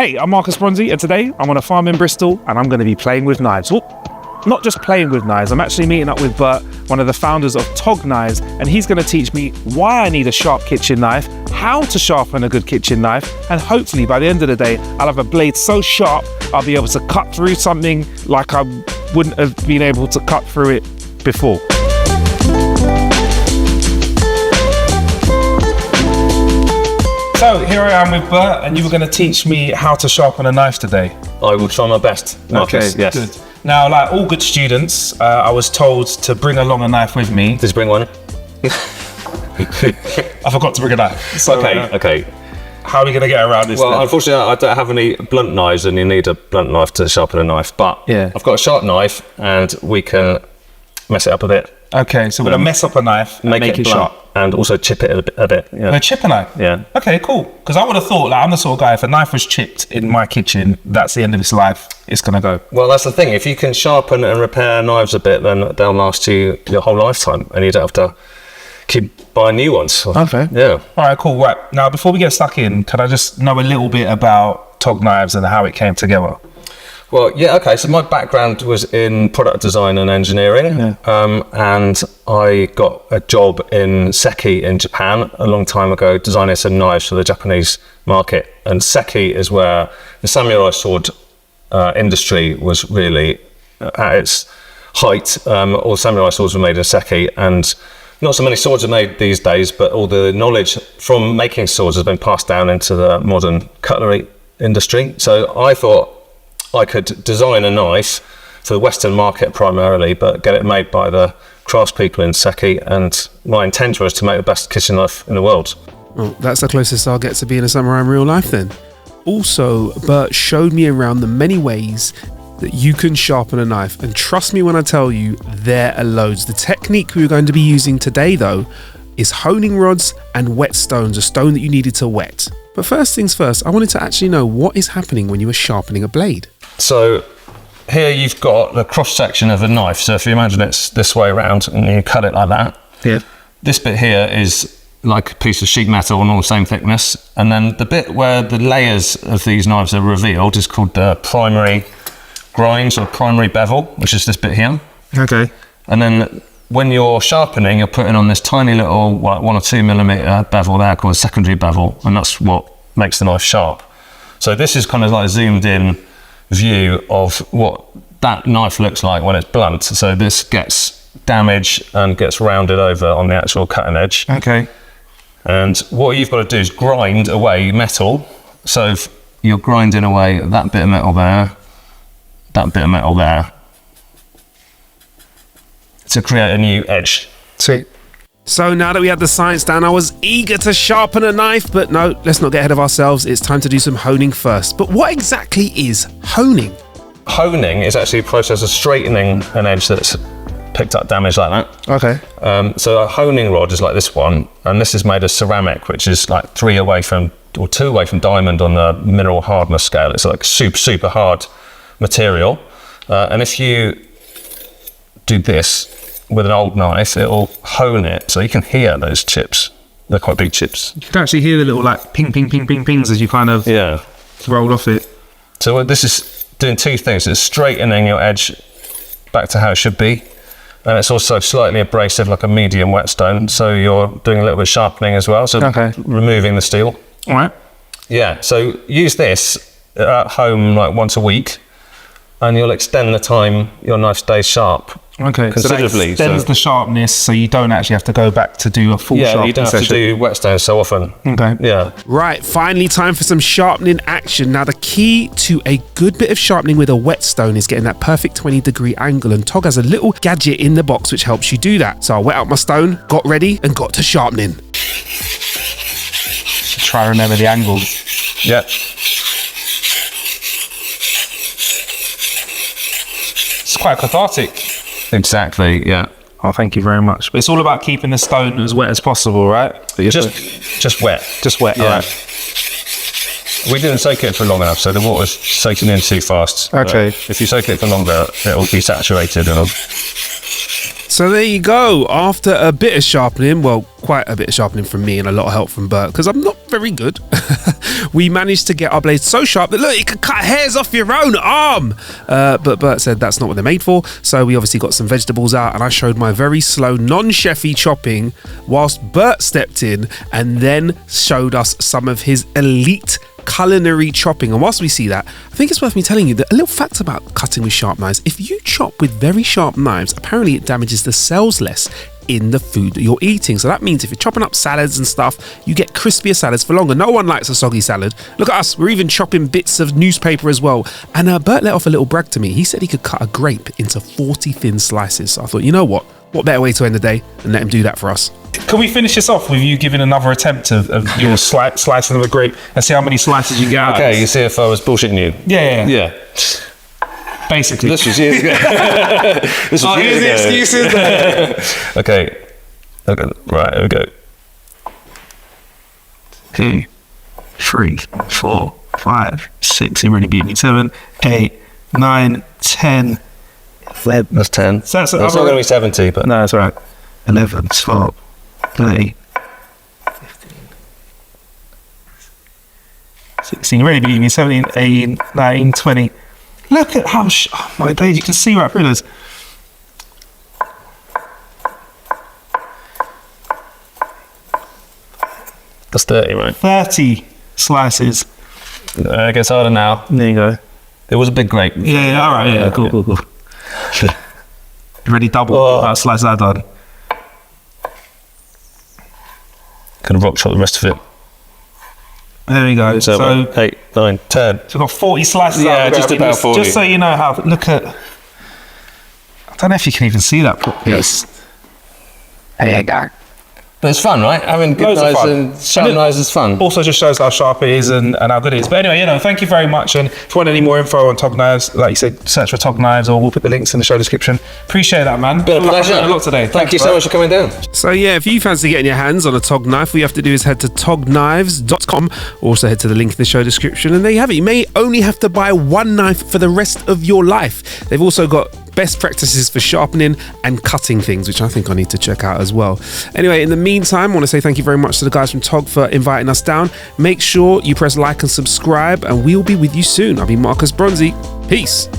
Hey, I'm Marcus Bronzy, and today I'm on a farm in Bristol and I'm going to be playing with knives. Well, not just playing with knives, I'm actually meeting up with Bert, one of the founders of TOG Knives, and he's going to teach me why I need a sharp kitchen knife, how to sharpen a good kitchen knife, and hopefully by the end of the day, I'll have a blade so sharp I'll be able to cut through something like I wouldn't have been able to cut through it before. So here I am with Bert, and you were going to teach me how to sharpen a knife today. I will try my best, Marcus. Okay, yes. Good. Now, like all good students, I was told to bring along a knife with me. Did you bring one? I forgot to bring a knife. So, Okay. How are we going to get around this? Well, then? unfortunately, I don't have any blunt knives, and you need a blunt knife to sharpen a knife. But Yeah. I've got a sharp knife, and we can mess it up a bit. Okay, so we're going to mess up a knife and make it blunt, sharp. and also chip it a bit. Yeah. A chip a knife? Yeah. Okay, cool. Because I would have thought, like, I'm the sort of guy, if a knife was chipped in my kitchen, that's the end of its life. It's going to go. Well, that's the thing. If you can sharpen and repair knives a bit, then they'll last you your whole lifetime, and you don't have to keep buying new ones. Okay. Yeah. All right, cool. Right. Now, before we get stuck in, can I just know a little bit about TOG Knives and how it came together? Well, yeah, okay. So my background was in product design and engineering, and I got a job in Seki in Japan a long time ago, designing some knives for the Japanese market. And Seki is where the samurai sword industry was really at its height. All samurai swords were made in Seki, and not so many swords are made these days, but all the knowledge from making swords has been passed down into the modern cutlery industry. So I thought I could design a knife for the Western market primarily, but get it made by the craftspeople in Seki, and my intention was to make the best kitchen knife in the world. Well, that's the closest I'll get to being a samurai in real life then. Also, Bert showed me around the many ways that you can sharpen a knife, and trust me when I tell you, there are loads. The technique we're going to be using today though is honing rods and whetstones, a stone that you needed to wet. But first things first, I wanted to actually know what is happening when you are sharpening a blade. So here you've got the cross section of a knife. So if you imagine it's this way around and you cut it like that, this bit here is like a piece of sheet metal and all the same thickness. And then the bit where the layers of these knives are revealed is called the primary grinds or primary bevel, which is this bit here. Okay. And then when you're sharpening, you're putting on this tiny little 1 or 2 millimeter bevel there called a secondary bevel, and that's what makes the knife sharp. So this is kind of like a zoomed in view of what that knife looks like when it's blunt. So this gets damaged and gets rounded over on the actual cutting edge. Okay. And what you've got to do is grind away metal. So if you're grinding away that bit of metal there, that bit of metal there, to create a new edge. Sweet. So now that we had the science down, I was eager to sharpen a knife, but no, let's not get ahead of ourselves. It's time to do some honing first. But what exactly is honing? Honing is actually a process of straightening an edge that's picked up damage like that. Okay. So a honing rod is like this one, and this is made of ceramic, which is like 2 away from diamond on the mineral hardness scale. It's like super hard material. And if you do this with an old knife, it'll hone it, so you can hear those chips. They're quite big chips. You can actually hear the little like ping pings as you kind of roll off it. So this is doing 2 things. It's straightening your edge back to how it should be, and it's also slightly abrasive, like a medium whetstone, so you're doing a little bit of sharpening as well, so removing the steel. All right. Yeah, so use this at home like once a week, and you'll extend the time your knife stays sharp. Okay, considerably. So that extends the sharpness, so you don't actually have to go back to do a full sharpening session. Yeah, you don't have to do whetstones so often. Okay. Yeah. Right, finally time for some sharpening action. Now the key to a good bit of sharpening with a whetstone is getting that perfect 20-degree angle, and TOG has a little gadget in the box which helps you do that. So I wet out my stone, got ready, and got to sharpening. Try and remember the angle. Yeah. It's quite cathartic. Exactly, yeah. Oh, thank you very much. But it's all about keeping the stone as wet as possible, right? Just wet. Just wet, yeah. All right. We didn't soak it for long enough, so the water's soaking in too fast. Okay. If you soak it for longer, it'll be saturated. So there you go. After a bit of sharpening, well, quite a bit of sharpening from me and a lot of help from Bert, because I'm not very good. We managed to get our blades so sharp that look, it could cut hairs off your own arm. But Bert said that's not what they're made for. So we obviously got some vegetables out, and I showed my very slow, non-chefy chopping whilst Bert stepped in and then showed us some of his elite culinary chopping. And whilst we see that, I think it's worth me telling you that a little fact about cutting with sharp knives: if you chop with very sharp knives, apparently it damages the cells less in the food that you're eating. So that means if you're chopping up salads and stuff, you get crispier salads for longer. No one likes a soggy salad. Look at us, we're even chopping bits of newspaper as well. And Bert let off a little brag to me. He said he could cut a grape into 40 thin slices. So I thought, you know what better way to end the day than let him do that for us. Can we finish this off with you giving another attempt of your slicing of a grape and see how many slices you get out? Okay, you see if I was bullshitting you. Yeah. Basically. This was years ago. This was years ago. Excuses there. Okay, right, here we go. 2, 3, 4, 5, 6. You really beat me. 7, 8, 9, 10. That's 10. So that's not going to be 70, but no, that's all right. 11, 12, 13, 15, 16. You really beat me. 17, 18, 19, 20. Look at how oh my days, you can see right through this. that's 30, right? 30 slices. It gets harder now. There you go. It was a big grape. Yeah, all right, yeah, cool. Already double that slice I've done. Gonna rock chop the rest of it. There we go. So 8, 9, 10. So we've got 40 slices. Yeah, out of the just grape. about 40. Just so you know how. Look at. I don't know if you can even see that properly. Yes. There you go. But it's fun, right? Having good Loads of knives fun. and sharp knives is fun. Also just shows how sharp it is and how good it is. But anyway, thank you very much. And if you want any more info on TOG Knives, like you said, search for TOG Knives, or we'll put the links in the show description. Appreciate that, man. Been a pleasure. A lot today. Thank you so much for coming down. So yeah, if you fancy getting your hands on a TOG knife, all you have to do is head to togknives.com. Also head to the link in the show description, and there you have it. You may only have to buy one knife for the rest of your life. They've also got best practices for sharpening and cutting things, which I think I need to check out as well. Anyway, in the meantime, I want to say thank you very much to the guys from TOG for inviting us down. Make sure you press like and subscribe, and we'll be with you soon. I'll be Marcus Bronzy. Peace.